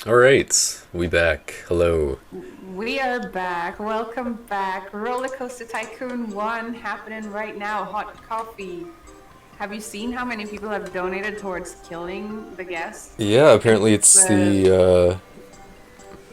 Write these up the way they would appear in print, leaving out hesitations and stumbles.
All right, we back. Hello. We are back. Welcome back. RollerCoaster Tycoon 1 happening right now. Hot coffee. Have you seen how many people have donated towards killing the guests? Yeah, I think apparently it's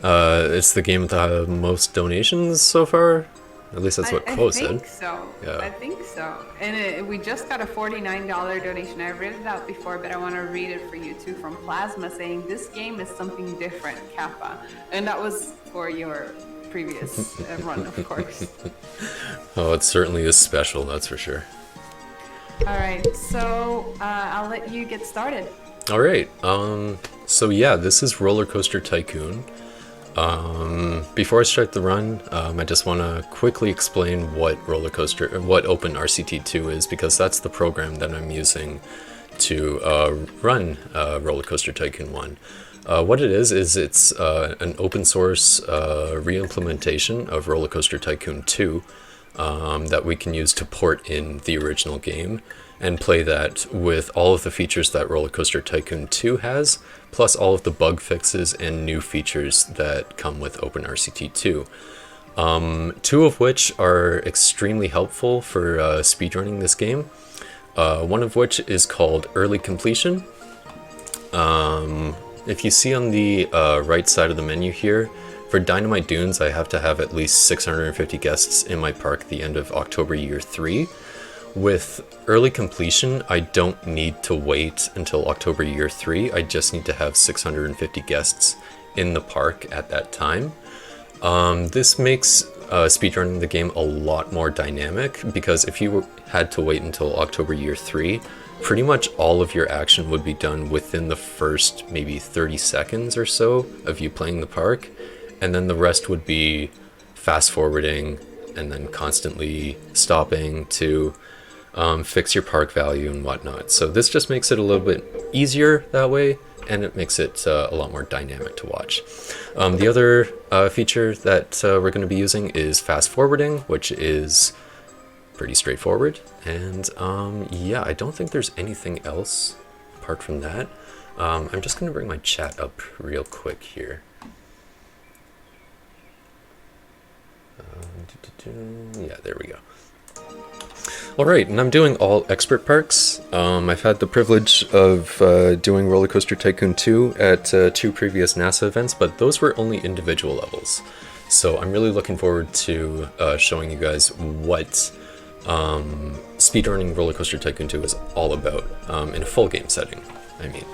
it's the game with the most donations so far. At least that's what I Quo said. think so. Yeah. I think so. And we just got a $49 donation. I read it out before, but I want to read it for you too from Plasma saying this game is something different, Kappa. And that was for your previous run, of course. Oh, it certainly is special. That's for sure. All right, so I'll let you get started. All right. So yeah, this is Roller Coaster Tycoon. Before I start the run, I just want to quickly explain what OpenRCT2 is, because that's the program that I'm using to run Roller Coaster Tycoon 1. What it is it's an open source re-implementation of Roller Coaster Tycoon 2 that we can use to port in the original game and play that with all of the features that Roller Coaster Tycoon 2 has, plus all of the bug fixes and new features that come with OpenRCT2. Two of which are extremely helpful for speedrunning this game. One of which is called early completion. If you see on the right side of the menu here, for Dynamite Dunes, I have to have at least 650 guests in my park at the end of October year 3. With early completion, I don't need to wait until October year 3. I just need to have 650 guests in the park at that time. This makes speedrunning the game a lot more dynamic, because if you had to wait until October year 3, pretty much all of your action would be done within the first maybe 30 seconds or so of you playing the park, and then the rest would be fast forwarding and then constantly stopping to fix your park value and whatnot. So this just makes it a little bit easier that way, and it makes it a lot more dynamic to watch. The other feature that we're going to be using is fast forwarding, which is pretty straightforward. And yeah, I don't think there's anything else apart from that. I'm just going to bring my chat up real quick here. Yeah, there we go. Alright, and I'm doing all expert parks. I've had the privilege of doing Roller Coaster Tycoon 2 at 2 previous NASA events, but those were only individual levels. So I'm really looking forward to showing you guys what speedrunning Roller Coaster Tycoon 2 is all about in a full game setting, I mean.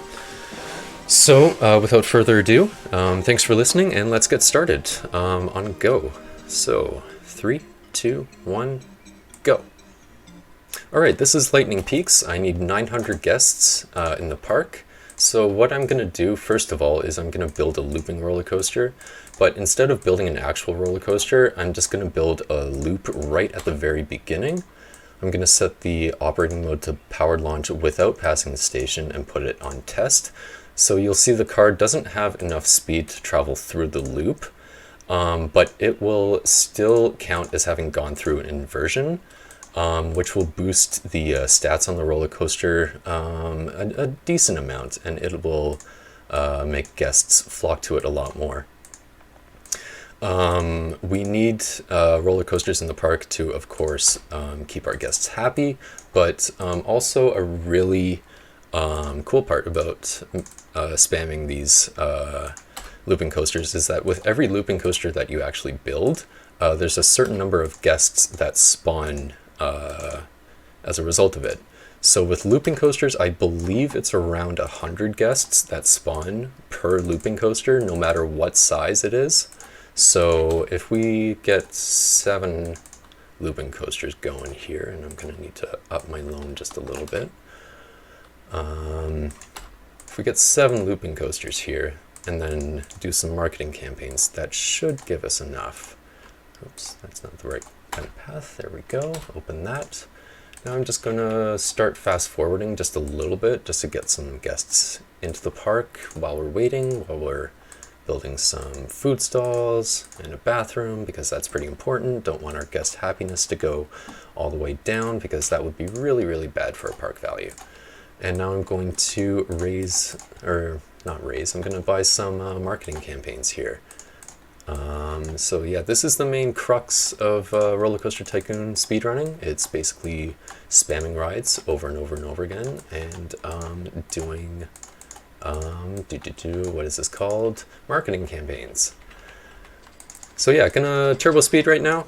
So, without further ado, thanks for listening, and let's get started on go. So, 3, 2, 1, go. Alright, this is Lightning Peaks. I need 900 guests in the park. So what I'm going to do, first of all, is I'm going to build a looping roller coaster. But instead of building an actual roller coaster, I'm just going to build a loop right at the very beginning. I'm going to set the operating mode to powered launch without passing the station and put it on test. So you'll see the car doesn't have enough speed to travel through the loop, but it will still count as having gone through an inversion. Which will boost the stats on the roller coaster a decent amount, and it will make guests flock to it a lot more. We need roller coasters in the park to, of course, keep our guests happy, but also a really cool part about spamming these looping coasters is that with every looping coaster that you actually build, there's a certain number of guests that spawn as a result of it. So with looping coasters, I believe it's around 100 guests that spawn per looping coaster, no matter what size it is. So if we get 7 looping coasters going here, and I'm going to need to up my loan just a little bit. If we get 7 looping coasters here, and then do some marketing campaigns, that should give us enough. Oops, that's not the right kind of path. There we go. Open that. Now I'm just going to start fast forwarding just a little bit, just to get some guests into the park while we're waiting, while we're building some food stalls and a bathroom, because that's pretty important. Don't want our guest happiness to go all the way down, because that would be really, really bad for our park value. And now I'm going to raise, or not raise, I'm going to buy some marketing campaigns here. So yeah, this is the main crux of RollerCoaster Tycoon speedrunning. It's basically spamming rides over and over and over again, and doing, what is this called? Marketing campaigns. So yeah, gonna turbo speed right now.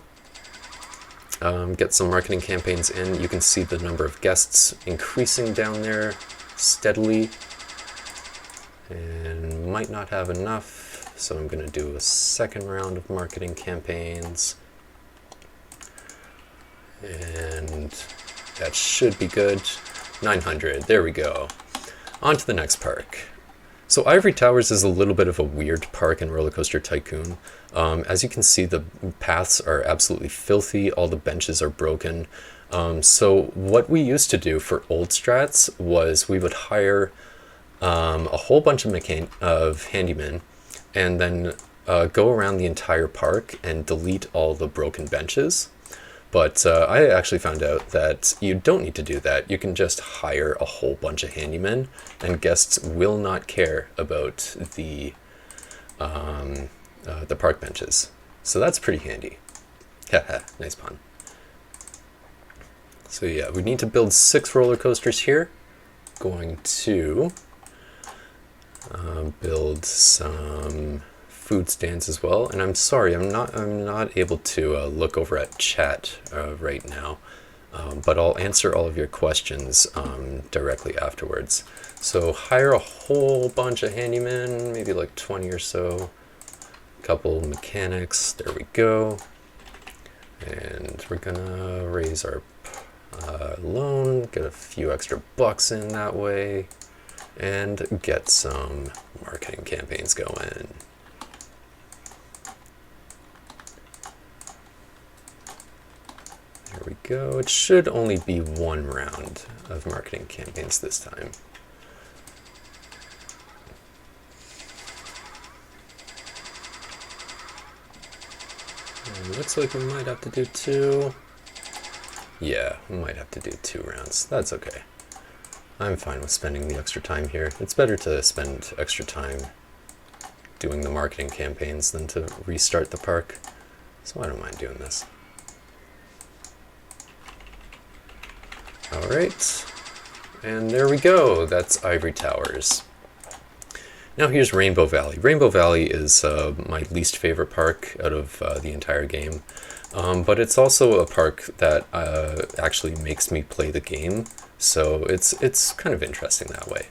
Get some marketing campaigns in. You can see the number of guests increasing down there steadily, and might not have enough, so I'm going to do a second round of marketing campaigns, and that should be good. 900, there we go. On to the next park. So Ivory Towers is a little bit of a weird park in RollerCoaster Tycoon. As you can see, the paths are absolutely filthy, all the benches are broken. So what we used to do for old strats was we would hire a whole bunch of handymen, and then go around the entire park and delete all the broken benches. But I actually found out that you don't need to do that. You can just hire a whole bunch of handymen, and guests will not care about the park benches. So that's pretty handy. Haha, nice pun. So yeah, we need to build 6 roller coasters here. Going to build some food stands as well, and I'm sorry, I'm not able to look over at chat right now, but I'll answer all of your questions directly afterwards. So hire a whole bunch of handymen, maybe like 20 or so, a couple mechanics, there we go, and we're gonna raise our loan, get a few extra bucks in that way, and get some marketing campaigns going. There we go. It should only be 1 round of marketing campaigns this time. And looks like we might have to do 2. Yeah, we might have to do 2 rounds. That's okay. I'm fine with spending the extra time here. It's better to spend extra time doing the marketing campaigns than to restart the park. So I don't mind doing this. Alright, and there we go. That's Ivory Towers. Now here's Rainbow Valley. Rainbow Valley is my least favorite park out of the entire game. But it's also a park that actually makes me play the game, so it's kind of interesting that way.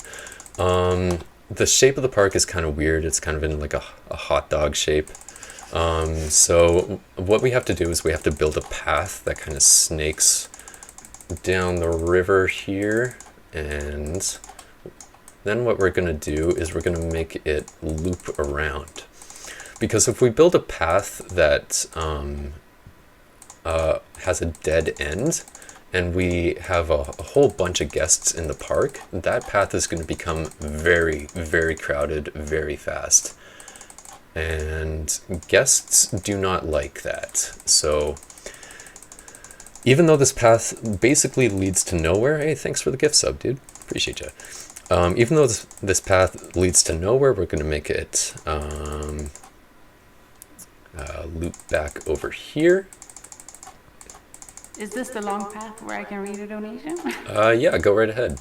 The shape of the park is kind of weird. It's kind of in like a hot dog shape. So what we have to do is we have to build a path that kind of snakes down the river here, and then what we're going to do is we're going to make it loop around. Because if we build a path that has a dead end, and we have a whole bunch of guests in the park, that path is going to become very, very crowded very fast. And guests do not like that. So even though this path basically leads to nowhere, hey, thanks for the gift sub, dude. Appreciate you. Even though this path leads to nowhere, we're going to make it loop back over here. Is this the long path where I can read a donation? Yeah, go right ahead.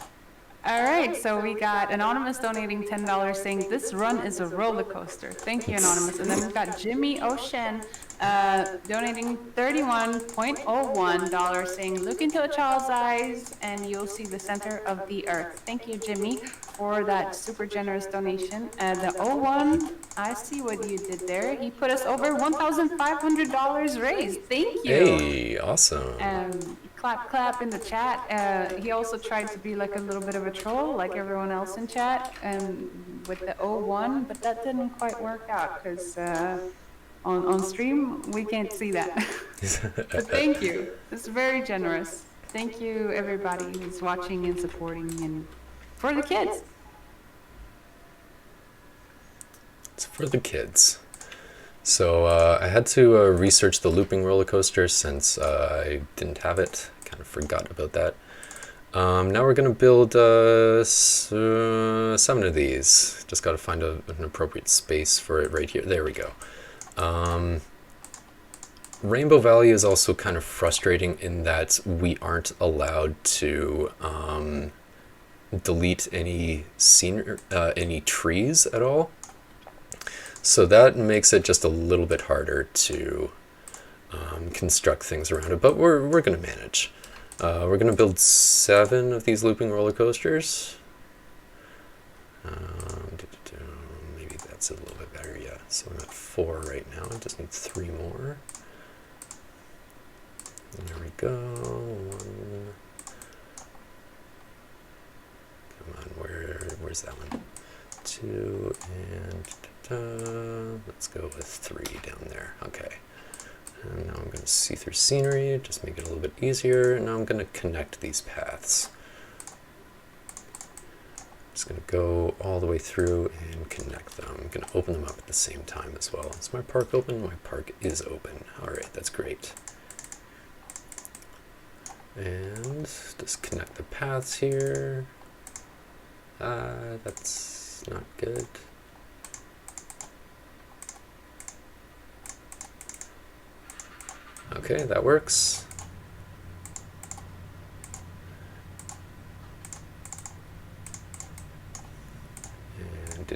All right, so we got Anonymous donating $10 saying, this run is a roller coaster. Thank you, Anonymous. And then we've got Jimmy O'Shen donating $31.01 saying, look into a child's eyes and you'll see the center of the earth. Thank you, Jimmy, for that super generous donation. The 01, I see what you did there. He put us over $1,500 raised. Thank you. Hey, awesome. Clap, clap in the chat. He also tried to be like a little bit of a troll, like everyone else in chat, with the 01, but that didn't quite work out because on stream we can't see that. But thank you. It's very generous. Thank you, everybody who's watching and supporting, and for the kids. It's for the kids. So I had to research the looping roller coaster since I didn't have it. Kind of forgot about that. Now we're gonna build 7 of these. Just gotta find an appropriate space for it right here. There we go. Rainbow Valley is also kind of frustrating in that we aren't allowed to delete any any trees at all. So that makes it just a little bit harder to construct things around it, but we're gonna manage. We're gonna build 7 of these looping roller coasters. Maybe that's a little bit better, yeah. So I'm at 4 right now. I just need 3 more. There we go. 1. Come on, where's that one? 2 and let's go with 3 down there. Okay. And now I'm going to see through scenery, just make it a little bit easier. And now I'm going to connect these paths. Just going to go all the way through and connect them. I'm going to open them up at the same time as well. Is my park open? My park is open. All right, that's great. And just connect the paths here. That's not good. Okay, that works. And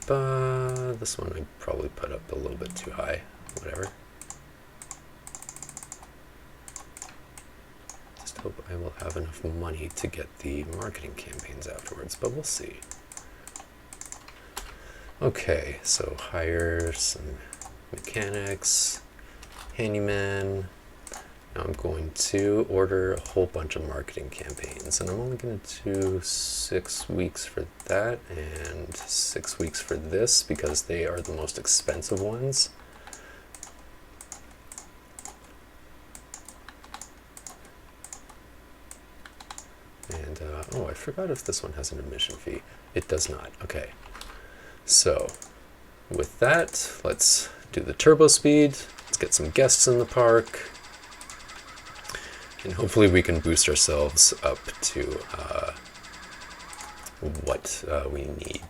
And this one I probably put up a little bit too high. Whatever. Just hope I will have enough money to get the marketing campaigns afterwards, but we'll see. Okay, so hire some mechanics, handyman. Now I'm going to order a whole bunch of marketing campaigns, and I'm only going to do 6 weeks for that and 6 weeks for this because they are the most expensive ones. And oh, I forgot if this one has an admission fee. It does not. Okay. So with that, let's do the turbo speed. Let's get some guests in the park. And hopefully we can boost ourselves up to what we need.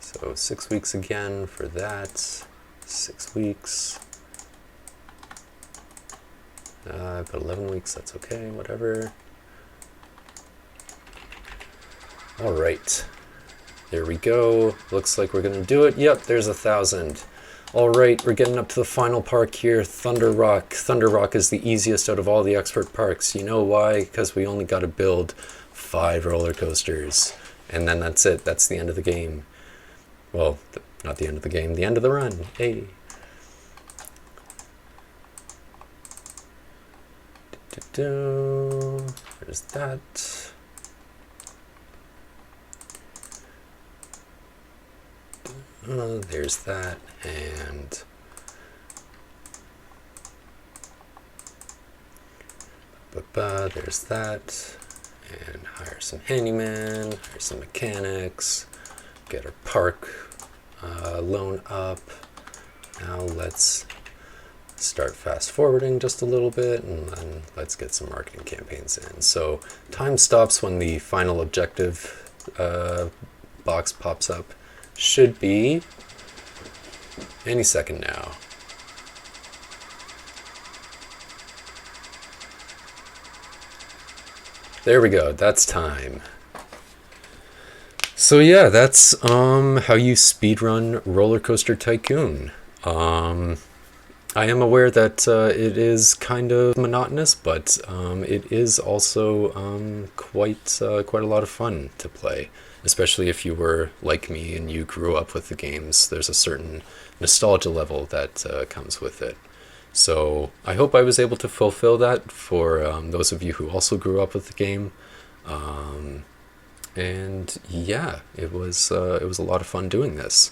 So 6 weeks again for that. 6 weeks. But 11 weeks, that's okay, whatever. All right. There we go. Looks like we're gonna do it. Yep, there's 1,000. All right, we're getting up to the final park here, Thunder Rock. Thunder Rock is the easiest out of all the expert parks. You know why? Because we only got to build 5 roller coasters. And then that's it. That's the end of the game. Well, not the end of the game, the end of the run. Hey. There's that. There's that, and there's that, and hire some handyman, hire some mechanics, get our park loan up. Now let's start fast forwarding just a little bit, and then let's get some marketing campaigns in. So time stops when the final objective box pops up. Should be any second now. There we go, that's time. So yeah, that's how you speedrun RollerCoaster Tycoon. I am aware that it is kind of monotonous, but it is also quite a lot of fun to play. Especially if you were like me and you grew up with the games, there's a certain nostalgia level that comes with it. So I hope I was able to fulfill that for those of you who also grew up with the game. And yeah, it was a lot of fun doing this.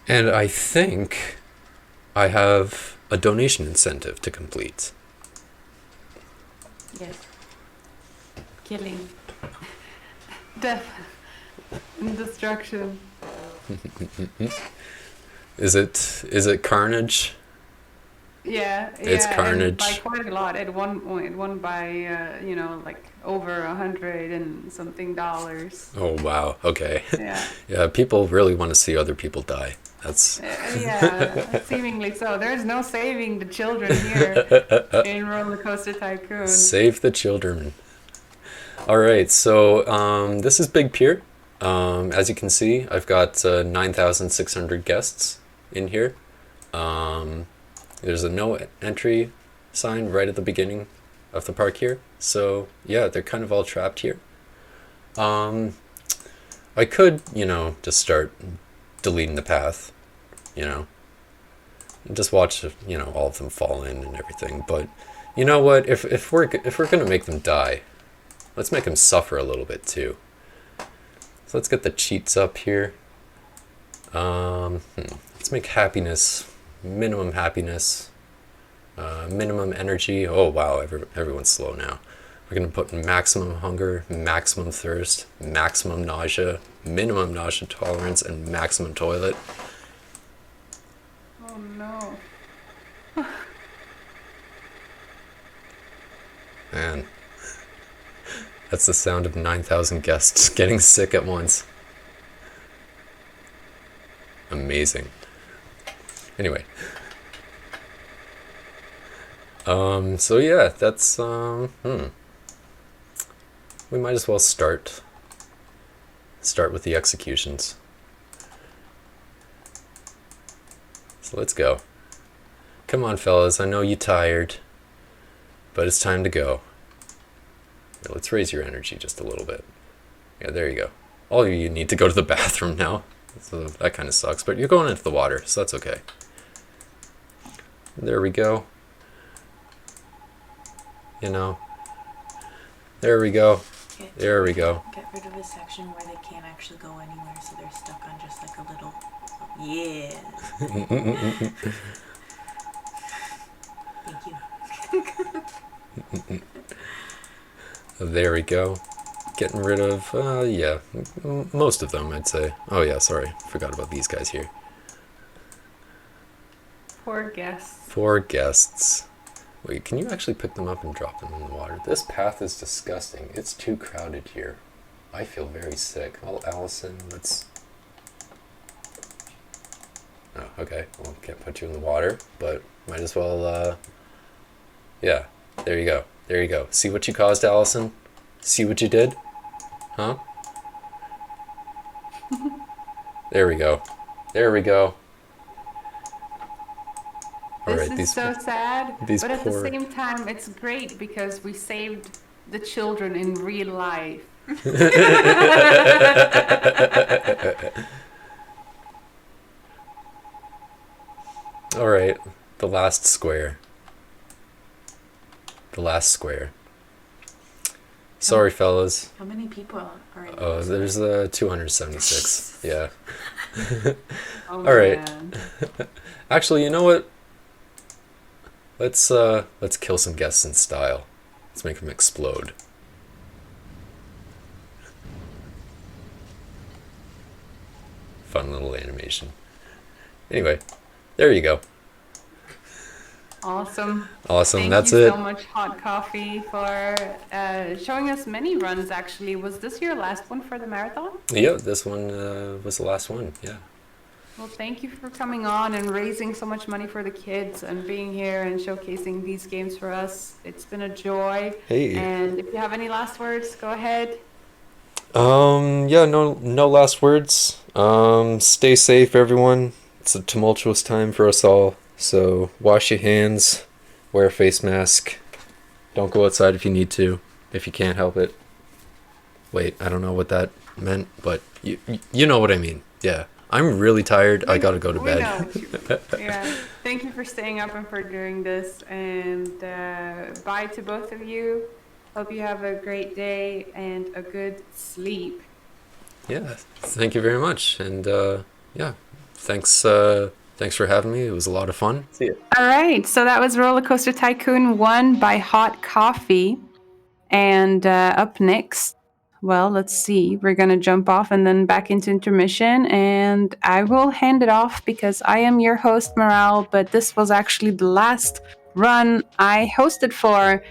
And I think I have a donation incentive to complete. Yes. Killing. Death and destruction. Is it Carnage? Yeah, It's yeah, and by Carnage. quite a lot. It won by like over 100 and something dollars. Oh wow. Okay. Yeah, Yeah, people really want to see other people die. That's yeah, seemingly so. There's no saving the children here in Roller Coaster Tycoon. save the children. All right, so this is Big Pier. As you can see, I've got 9,600 guests in here. There's a no entry sign right at the beginning of the park here. So yeah, they're kind of all trapped here. I could, just start deleting the path, and just watch, all of them fall in and everything. But you know what? If we're gonna make them die, let's make them suffer a little bit too. So let's get the cheats up here. Let's make happiness, minimum happiness, minimum energy. Oh wow, everyone's slow now. We're gonna put maximum hunger, maximum thirst, maximum nausea, minimum nausea tolerance, and maximum toilet. Oh no. Man, that's the sound of 9,000 guests getting sick at once. Amazing. Anyway. So yeah, that's, we might as well start with the executions. So let's go. Come on, fellas, I know you're tired, but it's time to go. Here, let's raise your energy just a little bit. Yeah, there you go. All of you need to go to the bathroom now, so that kind of sucks, but you're going into the water, so that's okay. There we go. There we go. There we go. Get rid of a section where they can't actually go anywhere, so they're stuck on just like a little. Yeah. Thank you. There we go. Getting rid of, yeah, most of them, I'd say. Oh yeah, sorry, forgot about these guys here. Poor guests. 4 guests. Wait, can you actually pick them up and drop them in the water? This path is disgusting. It's too crowded here. I feel very sick. Oh, Allison, let's... Oh, okay. Well, can't put you in the water, but might as well, yeah, there you go. There you go. See what you caused, Allison? See what you did? Huh? There we go. There we go. This is so sad, but at the poor... same time, it's great because we saved the children in real life. All right, the last square. The last square. Sorry, fellas. How many people are in Oh, there's 276. Yeah. Oh, all right. man. Actually, you know what? Let's kill some guests in style. Let's make them explode. Fun little animation. Anyway, there you go. Awesome. Awesome. Thank That's you it. so much, HotCoffee, for showing us many runs, actually. Was this your last one for the marathon? Yeah, this one was the last one. Yeah. Well, thank you for coming on and raising so much money for the kids and being here and showcasing these games for us. It's been a joy. Hey. And if you have any last words, go ahead. Yeah, no last words. Stay safe, everyone. It's a tumultuous time for us all. So wash your hands, wear a face mask. Don't go outside if you need to, if you can't help it. Wait, I don't know what that meant, but you know what I mean. Yeah. I'm really tired. I gotta go to bed. Yeah. Thank you for staying up and for doing this. And bye to both of you. Hope you have a great day and a good sleep. Yeah. Thank you very much. And yeah, thanks for having me. It was a lot of fun. See you. All right. So that was RollerCoaster Tycoon 1 by HotCoffee. And up next, well, let's see. We're going to jump off and then back into intermission. And I will hand it off because I am your host, Morale. But this was actually the last run I hosted for.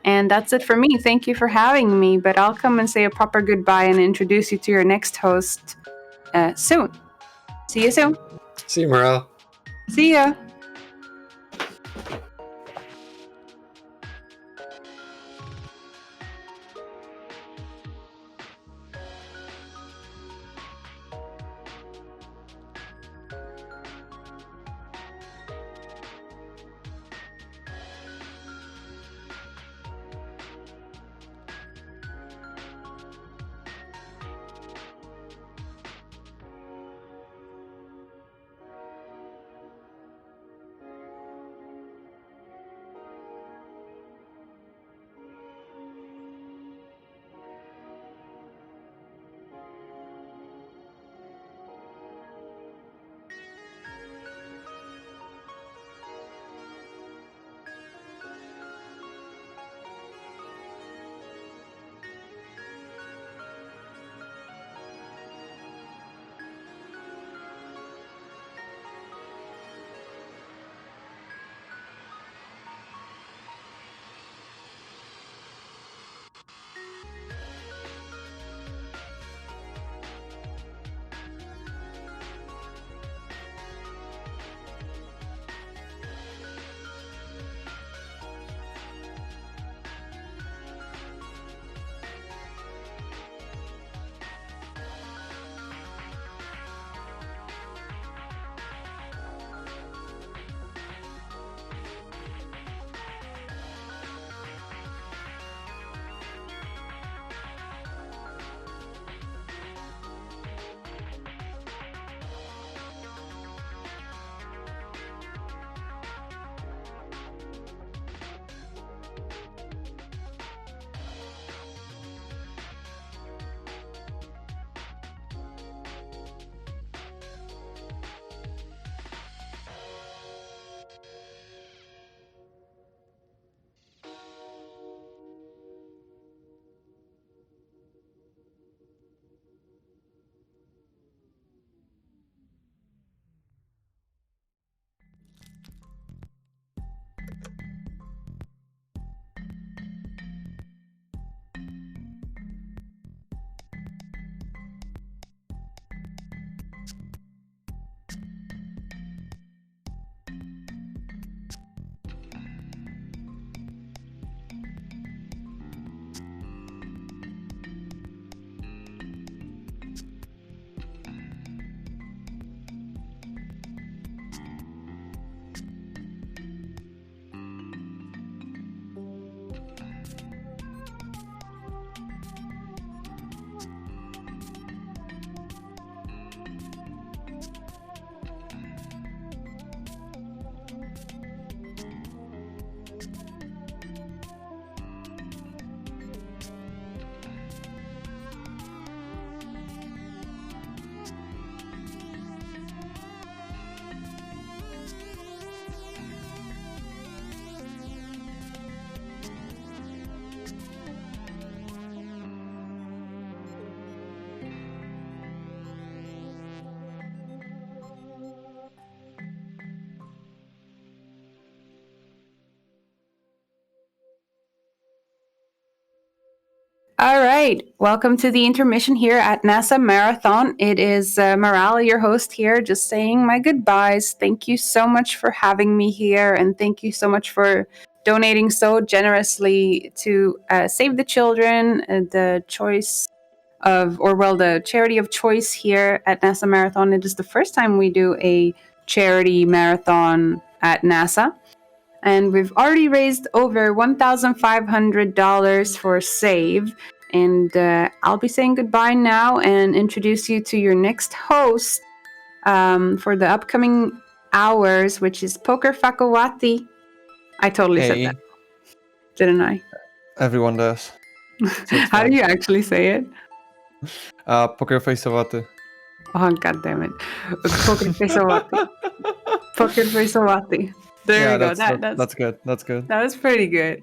And that's it for me. Thank you for having me. But I'll come and say a proper goodbye and introduce you to your next host soon. See you soon. See you, Morale. See ya. All right. Welcome to the intermission here at NASA Marathon. It is Morale, your host here, just saying my goodbyes. Thank you so much for having me here, and thank you so much for donating so generously to Save the Children, the choice of, or well, the charity of choice here at NASA Marathon. It is the first time we do a charity marathon at NASA. And we've already raised over $1,500 for Save. And I'll be saying goodbye now and introduce you to your next host for the upcoming hours, which is Poker Fakawati. I totally said that, didn't I? Everyone does. So How do you actually say it? Poker Faceowaty. Oh, God damn it. Poker Fakawati. Poker Fakawati. There we go. That's good. That's good. That was pretty good.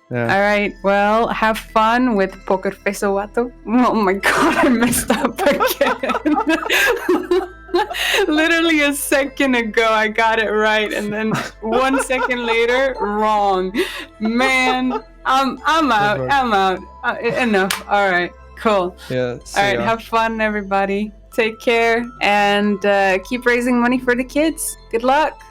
Yeah. All right. Well, have fun with Poker Face Wato. Oh my god, I messed up again. Literally a second ago, I got it right, and then 1 second later, wrong. Man, I'm out. Perfect. I'm out. Enough. All right. Cool. Yeah. All See right. ya. Have fun, everybody. Take care and keep raising money for the kids. Good luck.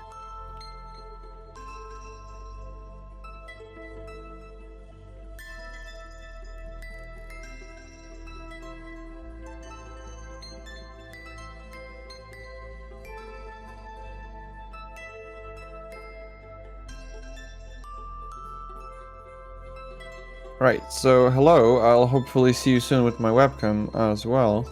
Right. So hello. I'll hopefully see you soon with my webcam as well.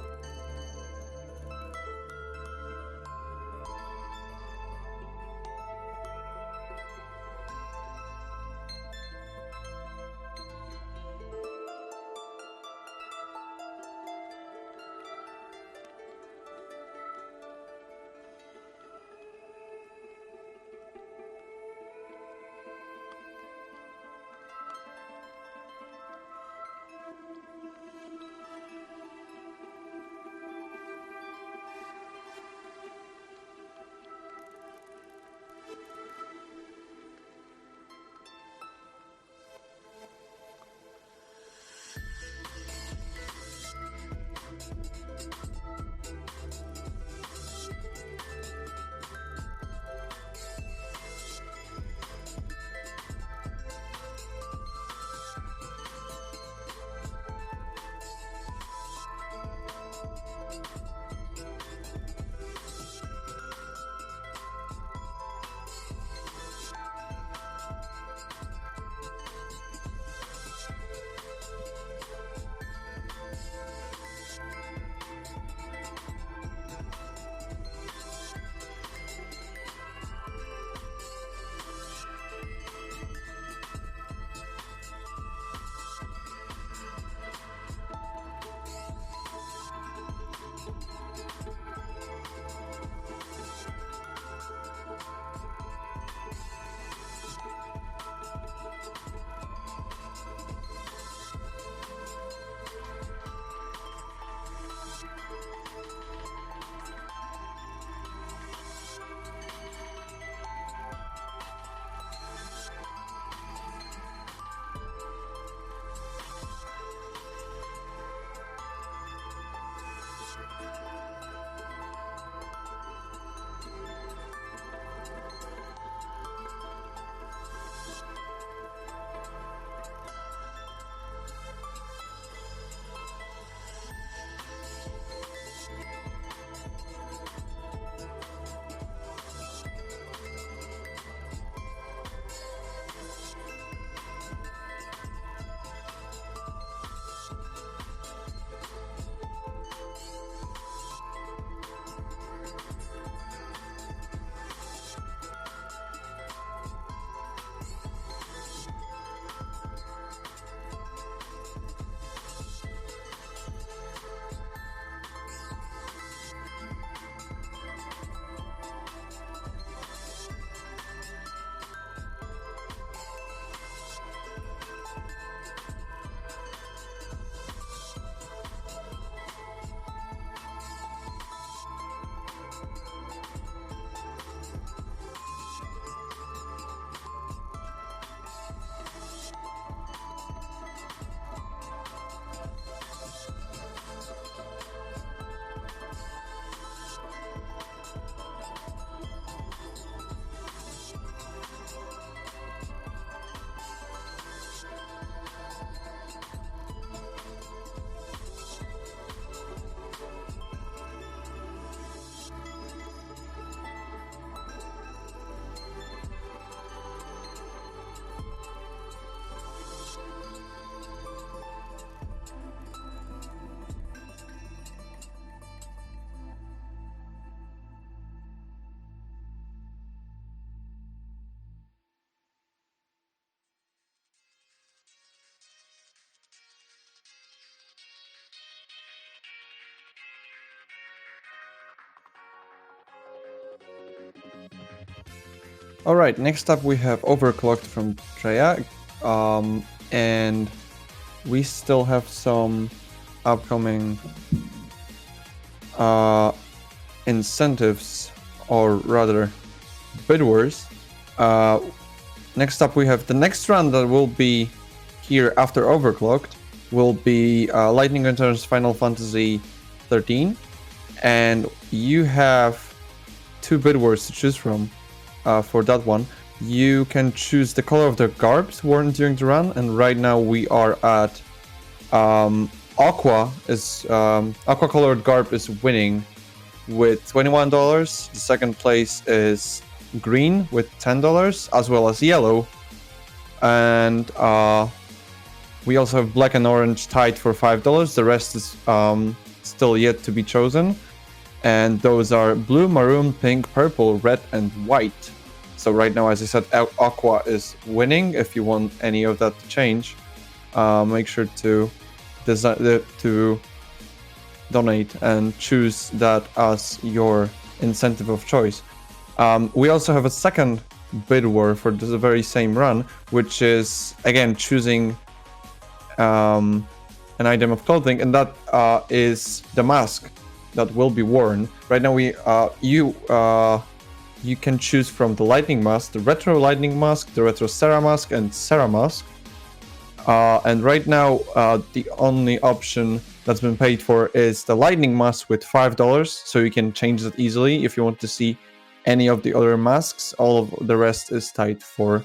All right. Next up, we have Overclocked from Treya. and we still have some upcoming incentives, or rather bid wars. Next up we have the next run that will be here after Overclocked will be Lightning Returns Final Fantasy 13, and you have 2 bid wars to choose from for that one. You can choose the color of the garbs worn during the run, and right now we are at aqua colored garb is winning with $21. The second place is green with $10, as well as yellow, and we also have black and orange tied for $5. The rest is still yet to be chosen, and those are blue, maroon, pink, purple, red, and white. So right now, as I said, aqua is winning. If you want any of that to change, make sure to donate and choose that as your incentive of choice. We also have a second bid war for the very same run, which is again choosing an item of clothing, and that is the mask that will be worn. Right now, you can choose from the lightning mask, the retro lightning mask, the retro Sarah mask, and Sarah mask. And right now, the only option that's been paid for is the lightning mask with $5, so you can change that easily if you want to see any of the other masks. All of the rest is tied for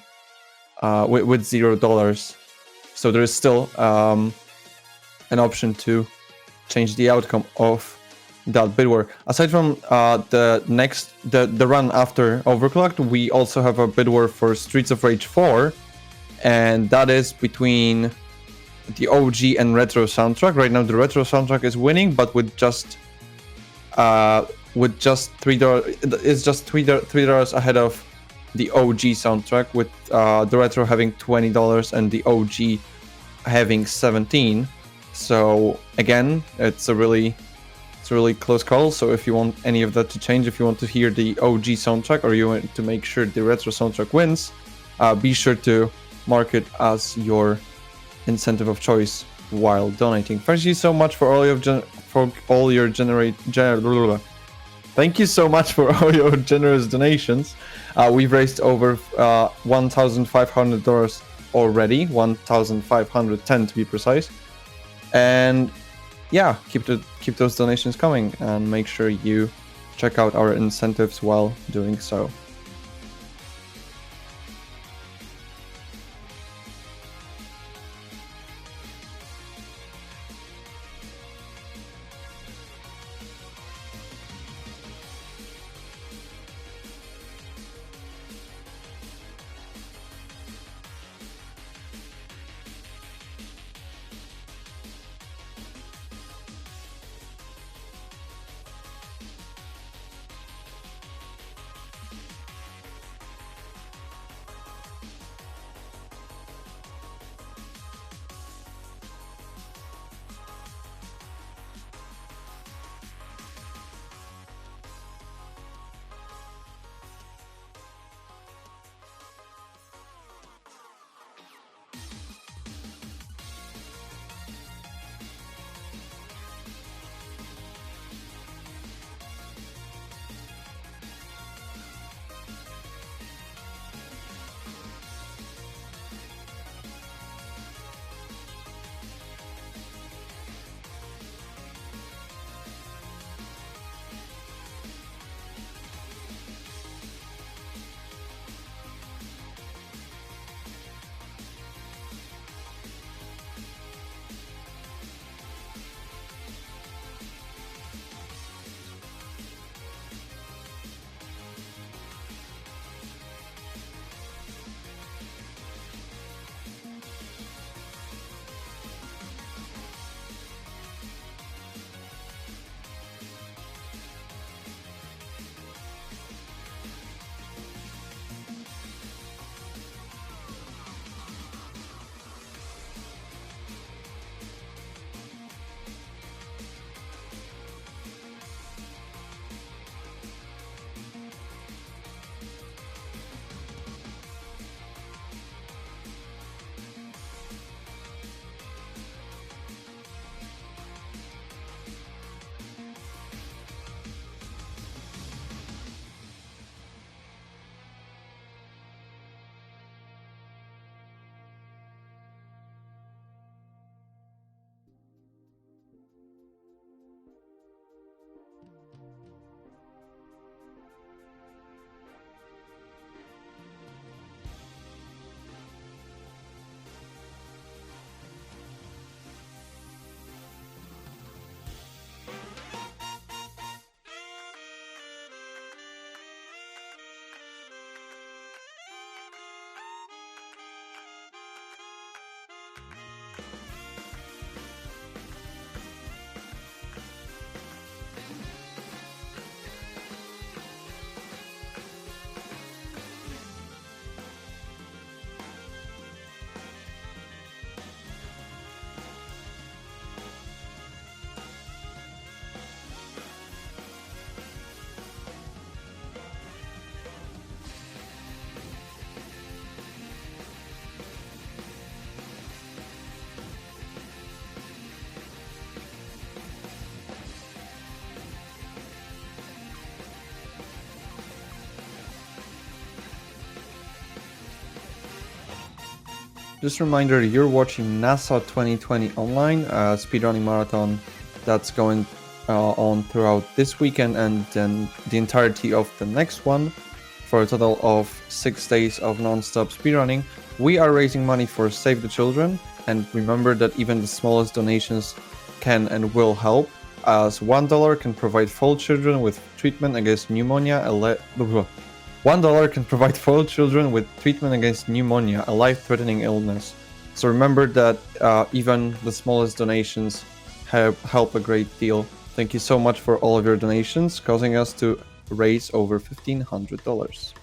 with $0. So there is still an option to change the outcome of that bid war. Aside from the run after Overclocked, we also have a bid war for Streets of Rage 4, and that is between the OG and retro soundtrack. Right now, the retro soundtrack is winning, but with just $3, it's just $3 ahead of the OG soundtrack, with the retro having $20 and the OG having $17. So again, it's a really close call. So if you want any of that to change, if you want to hear the OG soundtrack, or you want to make sure the retro soundtrack wins, be sure to mark it as your incentive of choice while donating. Thank you so much for all your Thank you so much for all your generous donations. We've raised over $1,500 already, 1,510 to be precise. And yeah, keep those donations coming, and make sure you check out our incentives while doing so. Just a reminder, you're watching NASA 2020 online, speedrunning marathon that's going on throughout this weekend and then the entirety of the next one for a total of 6 days of non-stop speedrunning. We are raising money for Save the Children, and remember that even the smallest donations can and will help, as $1 can provide 4 children with treatment against pneumonia, $1 can provide 4 children with treatment against pneumonia, a life-threatening illness. So remember that even the smallest donations help a great deal. Thank you so much for all of your donations, causing us to raise over $1,500.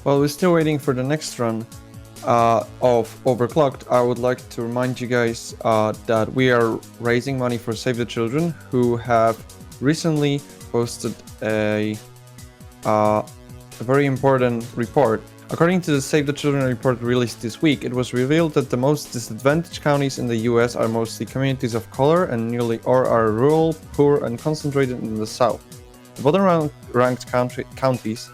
While we're still waiting for the next run of Overclocked, I would like to remind you guys that we are raising money for Save the Children, who have recently posted a very important report. According to the Save the Children report released this week, it was revealed that the most disadvantaged counties in the US are mostly communities of color and nearly all are rural, poor, and concentrated in the south. The bottom-ranked counties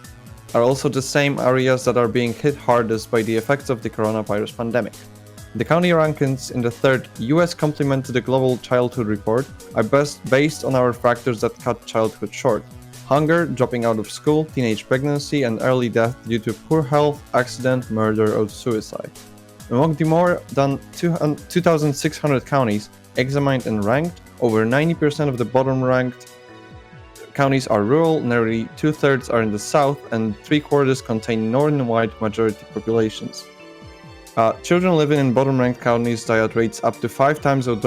are also the same areas that are being hit hardest by the effects of the coronavirus pandemic. The county rankings in the third US complement to the Global Childhood Report are based on our factors that cut childhood short: hunger, dropping out of school, teenage pregnancy, and early death due to poor health, accident, murder, or suicide. Among the more than 2,600 counties examined and ranked, over 90% of the bottom-ranked counties are rural, nearly 2/3 are in the south, and 3/4 contain northern white majority populations. Children living in bottom-ranked counties die at rates up to 5 times of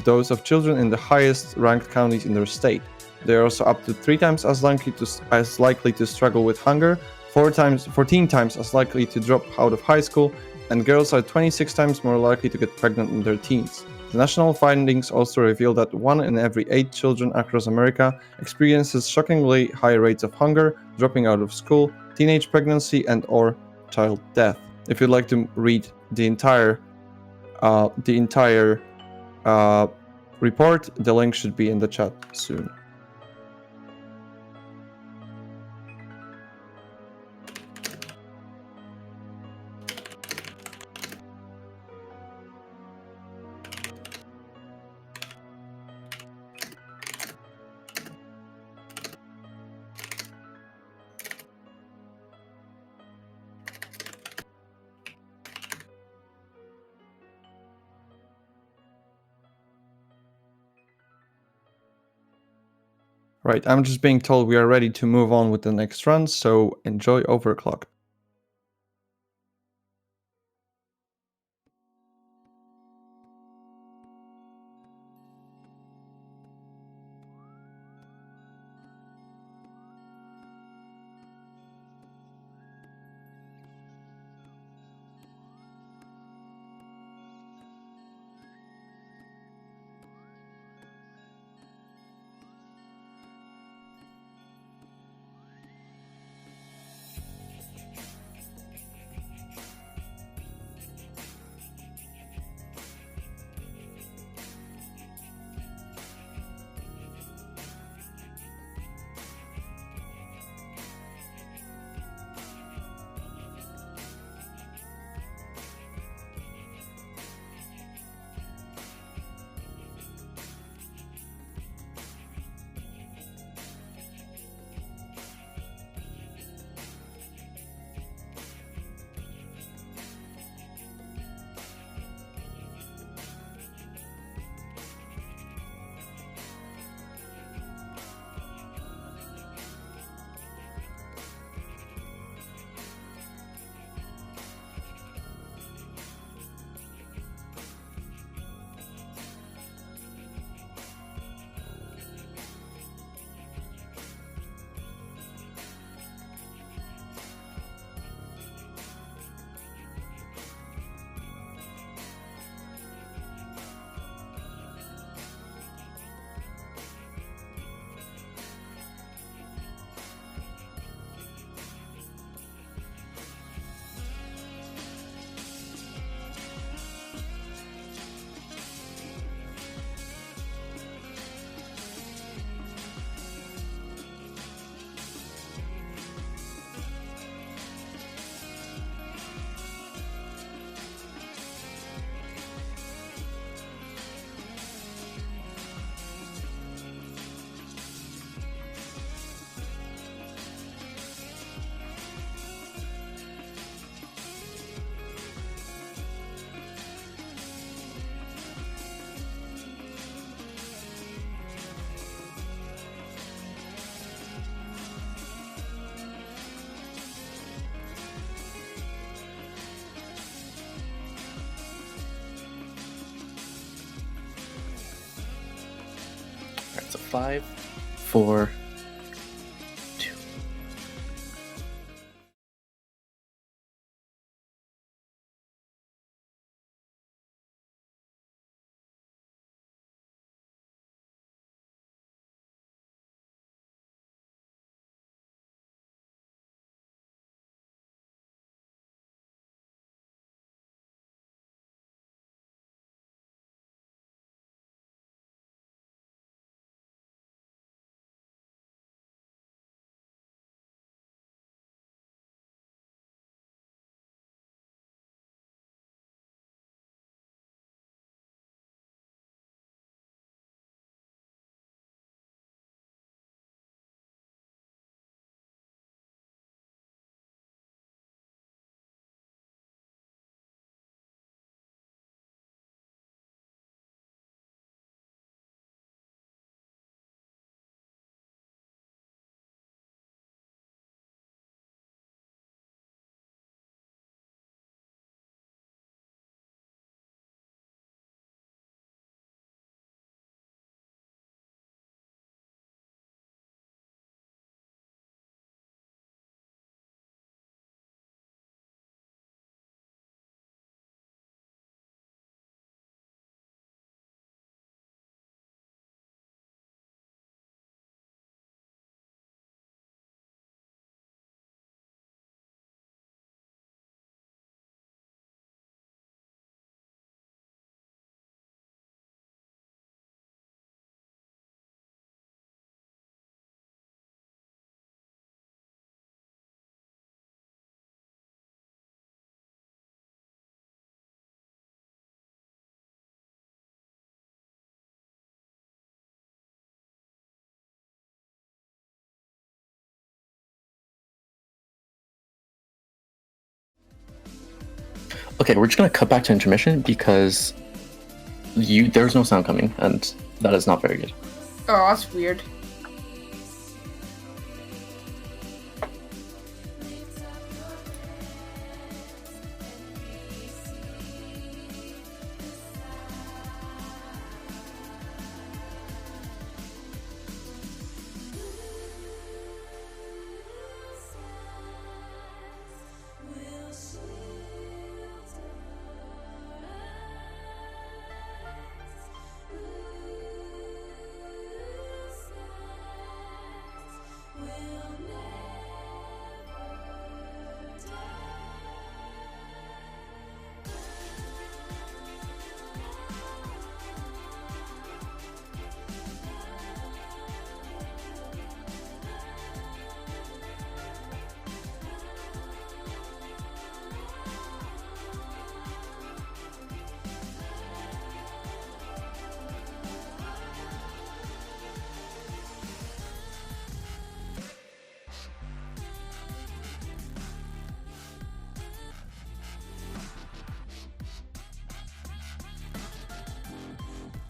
those of children in the highest-ranked counties in their state. They are also up to 3 times as likely to struggle with hunger, 14 times as likely to drop out of high school, and girls are 26 times more likely to get pregnant in their teens. The national findings also reveal that 1 in every 8 children across America experiences shockingly high rates of hunger, dropping out of school, teenage pregnancy, and/or child death. If you'd like to read the entire report, the link should be in the chat soon. Right, I'm just being told we are ready to move on with the next run, so enjoy Overclock. Alright, so 5, 4, Okay, we're just gonna cut back to intermission because there's no sound coming, and that is not very good. Oh, that's weird.